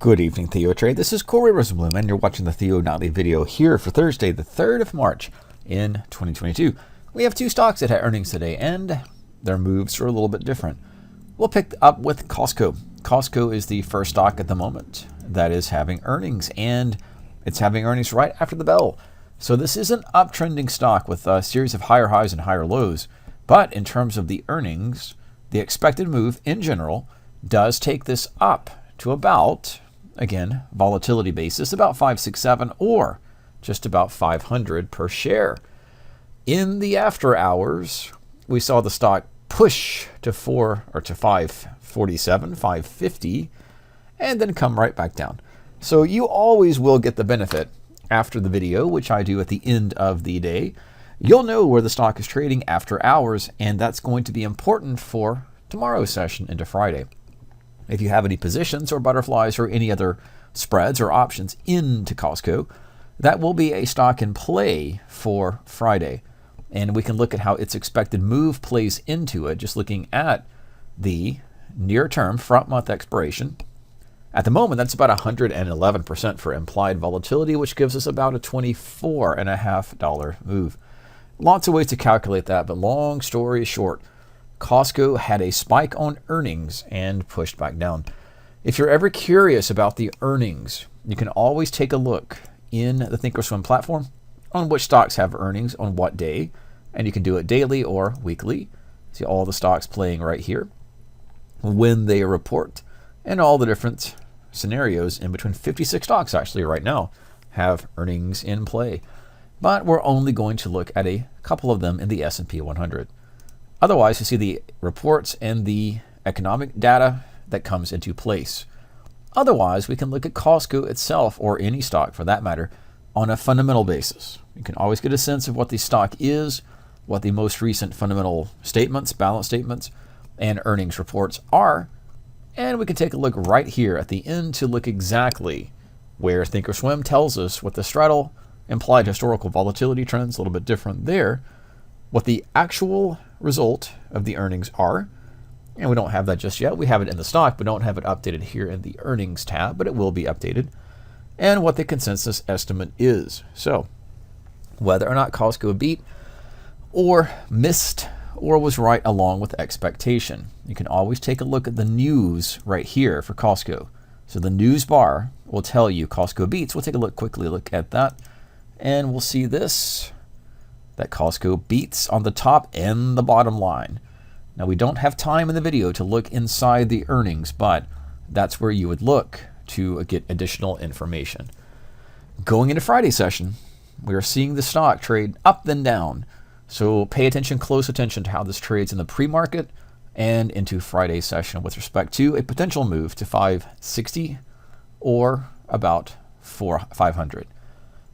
Good evening, TheoTrade. This is Corey Rosenblum, and you're watching the Theo Nightly video here for Thursday, the 3rd of March in 2022. We have two stocks that had earnings today, and their moves are a little bit different. We'll pick up with Costco. Costco is the first stock at the moment that is having earnings, and it's having earnings right after the bell. So this is an uptrending stock with a series of higher highs and higher lows. But in terms of the earnings, the expected move in general does take this up to about, again, volatility basis, about 567 or just about 500 per share. In the after hours, we saw the stock push to 547, 550, and then come right back down. So you always will get the benefit after the video, which I do at the end of the day. You'll know where the stock is trading after hours, and that's going to be important for tomorrow's session into Friday. If you have any positions or butterflies or any other spreads or options into Costco, that will be a stock in play for Friday. And we can look at how its expected move plays into it, just looking at the near-term front month expiration. At the moment, that's about 111% for implied volatility, which gives us about a $24.50 move. Lots of ways to calculate that, but long story short, Costco had a spike on earnings and pushed back down. If you're ever curious about the earnings, you can always take a look in the thinkorswim platform on which stocks have earnings on what day, and you can do it daily or weekly. See all the stocks playing right here, when they report, and all the different scenarios in between. 56 stocks actually right now have earnings in play, but we're only going to look at a couple of them in the S&P 100. Otherwise, you see the reports and the economic data that comes into place. Otherwise, we can look at Costco itself, or any stock for that matter, on a fundamental basis. You can always get a sense of what the stock is, what the most recent fundamental statements, balance statements, and earnings reports are. And we can take a look right here at the end to look exactly where thinkorswim tells us what the straddle implied historical volatility trends, a little bit different there, what the actual result of the earnings are. And we don't have that just yet. We have it in the stock, but don't have it updated here in the earnings tab, but it will be updated. And what the consensus estimate is. So whether or not Costco beat or missed or was right along with expectation. You can always take a look at the news right here for Costco. So the news bar will tell you Costco beats. We'll take a quickly look at that, and we'll see this, that Costco beats on the top and the bottom line. Now, we don't have time in the video to look inside the earnings, but that's where you would look to get additional information. Going into Friday session, we are seeing the stock trade up and down. So pay attention, close attention to how this trades in the pre-market and into Friday session with respect to a potential move to 560 or about 500.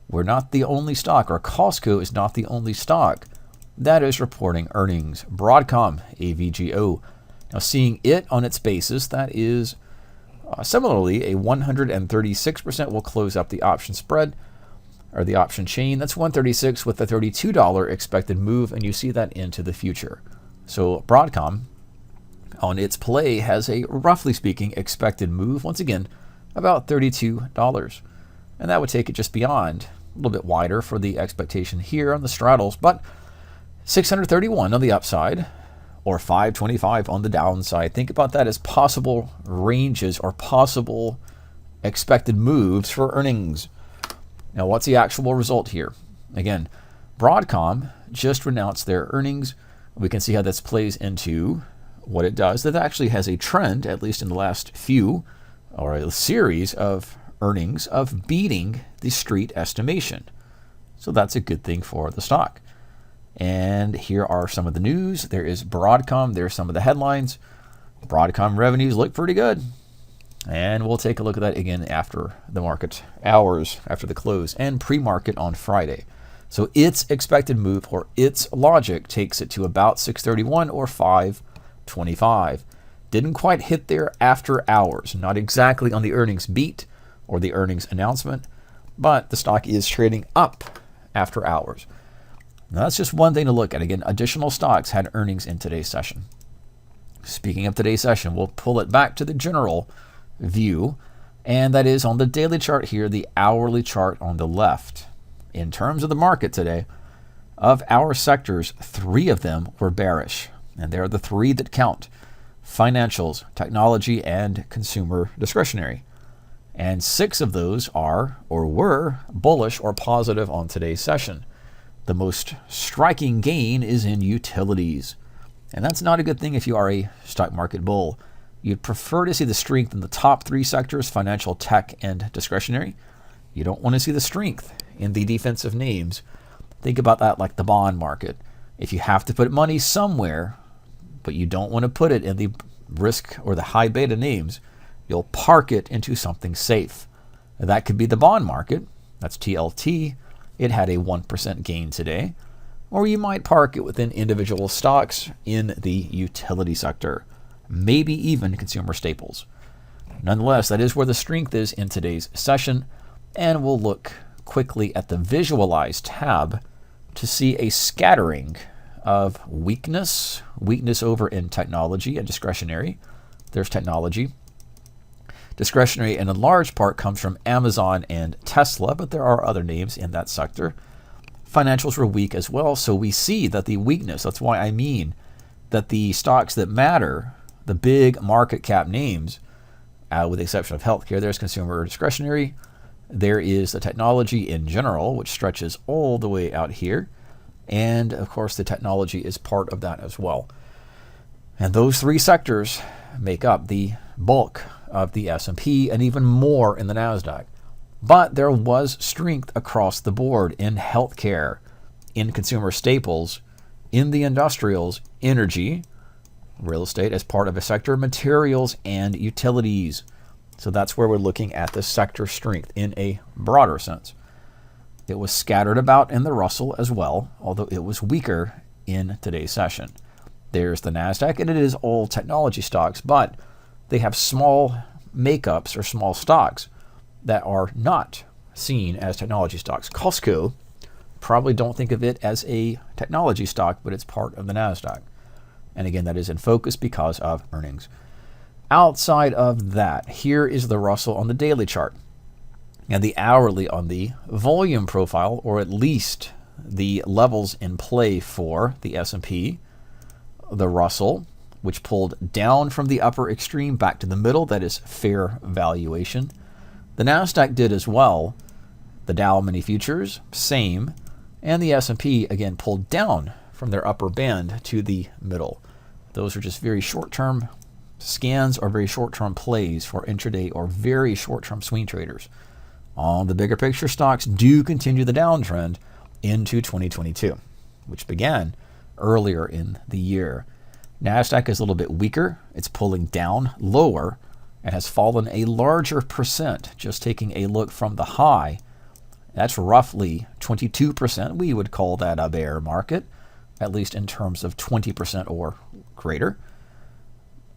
We're not the only stock, or Costco is not the only stock that is reporting earnings. Broadcom, AVGO, now seeing it on its basis, that is similarly a 136% will close up the option spread, or the option chain. That's 136 with a $32 expected move, and you see that into the future. So Broadcom on its play has a, roughly speaking, expected move, once again, about $32. And that would take it just beyond, a little bit wider for the expectation here on the straddles, but 631 on the upside, or 525 on the downside. Think about that as possible ranges or possible expected moves for earnings. Now, what's the actual result here? Again, Broadcom just announced their earnings. We can see how this plays into what it does. That actually has a trend, at least in the last few, or a series of earnings, of beating the street estimation. So that's a good thing for the stock. And here are some of the news. There is Broadcom. There's some of the headlines. Broadcom revenues look pretty good. And we'll take a look at that again after the market hours, after the close, and pre-market on Friday. So its expected move, or its logic, takes it to about 631 or 525. Didn't quite hit there after hours. Not exactly on the earnings beat or the earnings announcement, but the stock is trading up after hours. Now, that's just one thing to look at. Again, additional stocks had earnings in today's session. Speaking of today's session, we'll pull it back to the general view And that is on the daily chart here, the hourly chart on the left. In terms of the market today, of our sectors, 3 of them were bearish. And they're the 3 that count: financials, technology, and consumer discretionary. And 6 of those are or were bullish or positive on today's session. The most striking gain is in utilities. And that's not a good thing if you are a stock market bull. You'd prefer to see the strength in the top 3 sectors, financial, tech, and discretionary. You don't want to see the strength in the defensive names. Think about that like the bond market. If you have to put money somewhere, but you don't want to put it in the risk or the high beta names, you'll park it into something safe. That could be the bond market. That's TLT. It had a 1% gain today. Or you might park it within individual stocks in the utility sector, maybe even consumer staples. Nonetheless, that is where the strength is in today's session, and we'll look quickly at the Visualize tab to see a scattering of weakness over in technology and discretionary. There's technology. Discretionary, in a large part, comes from Amazon and Tesla, but there are other names in that sector. Financials were weak as well, so we see that the weakness, that's why I mean that the stocks that matter, the big market cap names, with the exception of healthcare, there's consumer discretionary, there is the technology in general, which stretches all the way out here, and of course the technology is part of that as well. And those 3 sectors make up the bulk of the S&P and even more in the Nasdaq. But there was strength across the board in healthcare, in consumer staples, in the industrials, energy, real estate as part of a sector, materials, and utilities. So that's where we're looking at the sector strength in a broader sense. It was scattered about in the Russell as well, although it was weaker in today's session. There's the Nasdaq, and it is all technology stocks, but they have small makeups or small stocks that are not seen as technology stocks. Costco, probably don't think of it as a technology stock, but it's part of the Nasdaq. And again, that is in focus because of earnings. Outside of that, here is the Russell on the daily chart and the hourly on the volume profile, or at least the levels in play for the S&P, the Russell, which pulled down from the upper extreme back to the middle. That is fair valuation. The Nasdaq did as well. The Dow mini futures, same. And the S&P, again, pulled down from their upper band to the middle. Those are just very short-term scans or very short-term plays for intraday or very short-term swing traders. On the bigger picture, stocks do continue the downtrend into 2022, which began earlier in the year. Nasdaq is a little bit weaker. It's pulling down lower and has fallen a larger percent. Just taking a look from the high, that's roughly 22%. We would call that a bear market, at least in terms of 20% or greater.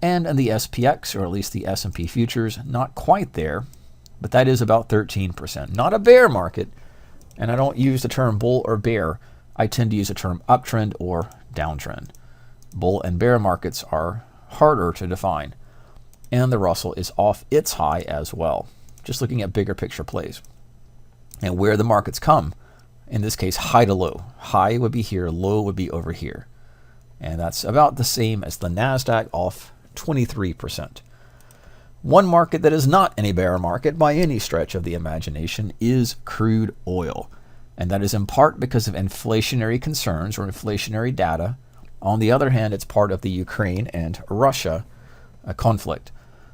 And in the SPX, or at least the S&P futures, not quite there, but that is about 13%. Not a bear market, and I don't use the term bull or bear. I tend to use the term uptrend or downtrend. Bull and bear markets are harder to define. And the Russell is off its high as well. Just looking at bigger picture plays. And where the markets come, in this case, high to low. High would be here, low would be over here. And that's about the same as the Nasdaq, off 23%. One market that is not any bear market by any stretch of the imagination is crude oil. And that is in part because of inflationary concerns or inflationary data. On the other hand, it's part of the Ukraine and Russia conflict.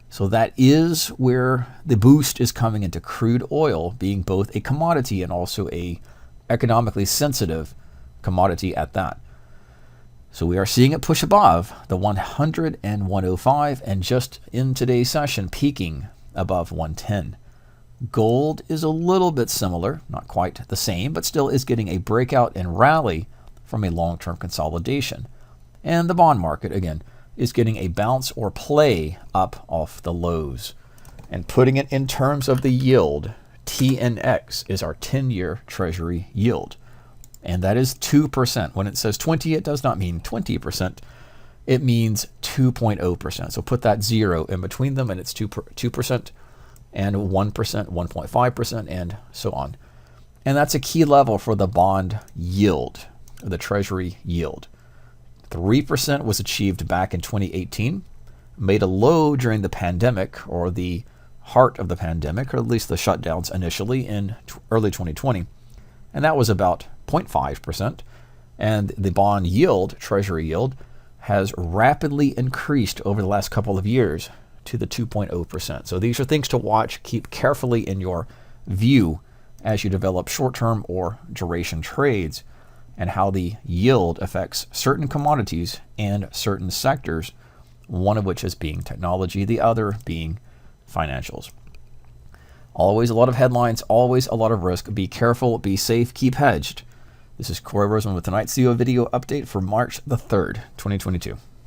So that is where the boost is coming into crude oil, being both a commodity and also a economically sensitive commodity at that. So we are seeing it push above the 100 and 105, and just in today's session peaking above 110. Gold is a little bit similar, not quite the same, but still is getting a breakout and rally from a long-term consolidation. And the bond market, again, is getting a bounce or play up off the lows. And putting it in terms of the yield, TNX is our 10-year Treasury yield. And that is 2%. When it says 20, it does not mean 20%. It means 2.0%. So put that 0 in between them, and it's 2%. and 1%, 1.5%, and so on. And that's a key level for the bond yield, the Treasury yield. 3% was achieved back in 2018, made a low during the pandemic, or the heart of the pandemic, or at least the shutdowns initially in early 2020, and that was about 0.5%. And the bond yield, Treasury yield, has rapidly increased over the last couple of years to the 2.0%. So these are things to watch, keep carefully in your view as you develop short-term or duration trades, and how the yield affects certain commodities and certain sectors, one of which is being technology, the other being financials. Always a lot of headlines, always a lot of risk. Be careful, be safe, keep hedged. This is Corey Roseman with tonight's Theo video update for March the 3rd, 2022.